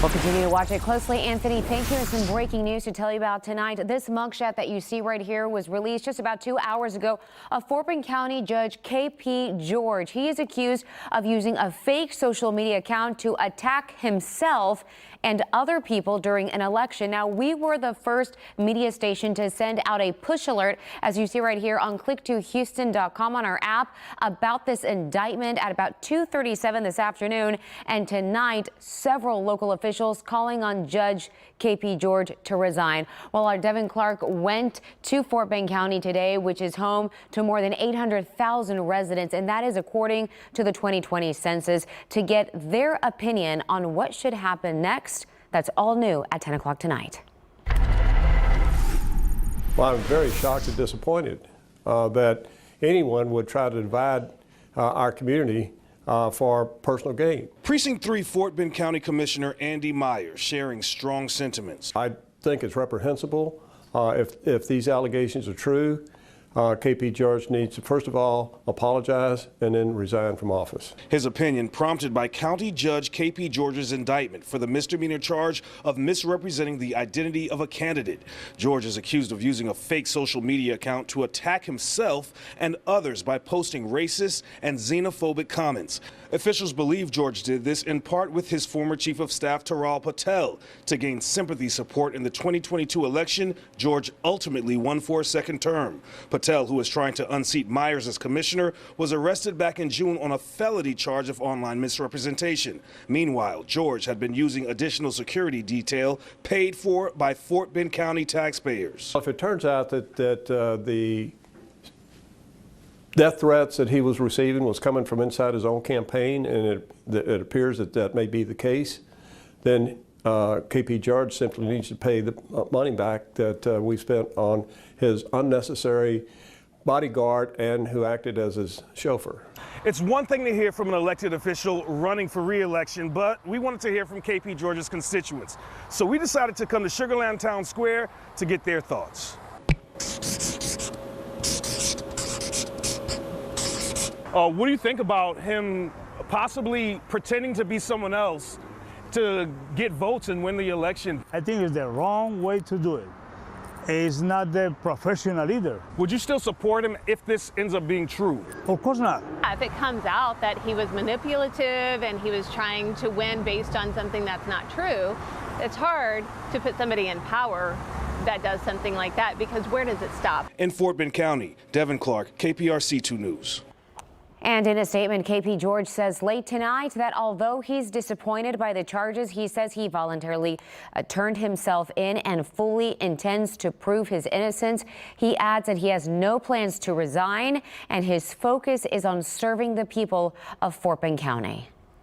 We'll continue to watch it closely. Anthony, thank you. And some breaking news to tell you about tonight. This mugshot that you see right here was released just about 2 hours ago of Fort Bend County Judge K.P. George. He is accused of using a fake social media account to attack himself and other people during an election. Now, we were the first media station to send out a push alert, as you see right here on click2houston.com on our app, about this indictment at about 2:37 this afternoon. And tonight, several local officials calling on Judge K.P. George to resign. Well, our Devin Clark went to Fort Bend County today, which is home to more than 800,000 residents, and that is according to the 2020 census, to get their opinion on what should happen next. That's all new at 10 o'clock tonight. Well, I'm very shocked and disappointed that anyone would try to divide our community for personal gain. Precinct 3 Fort Bend County Commissioner Andy Myers sharing strong sentiments. I think it's reprehensible if these allegations are true. K.P. George needs to, first of all, apologize and then resign from office. His opinion prompted by County Judge K.P. George's indictment for the misdemeanor charge of misrepresenting the identity of a candidate. George is accused of using a fake social media account to attack himself and others by posting racist and xenophobic comments. Officials believe George did this in part with his former Chief of Staff Taral Patel. To gain sympathy support in the 2022 election, George ultimately won for a second term. Patel, who was trying to unseat Myers as commissioner, was arrested back in June on a felony charge of online misrepresentation. Meanwhile, George had been using additional security detail paid for by Fort Bend County taxpayers. If it turns out that the death threats that he was receiving was coming from inside his own campaign, and it appears that that may be the case, then K.P. George simply needs to pay the money back that we spent on his unnecessary bodyguard and who acted as his chauffeur. It's one thing to hear from an elected official running for re-election, but we wanted to hear from K.P. George's constituents. So we decided to come to Sugarland Town Square to get their thoughts. What do you think about him possibly pretending to be someone else to get votes and win the election? I think it's the wrong way to do it. It's not the professional either. Would you still support him if this ends up being true? Of course not. If it comes out that he was manipulative and he was trying to win based on something that's not true, it's hard to put somebody in power that does something like that, because where does it stop? In Fort Bend County, Devin Clark, KPRC2 News. And in a statement, K.P. George says late tonight that although he's disappointed by the charges, he says he voluntarily turned himself in and fully intends to prove his innocence. He adds that he has no plans to resign and his focus is on serving the people of Fort Bend County.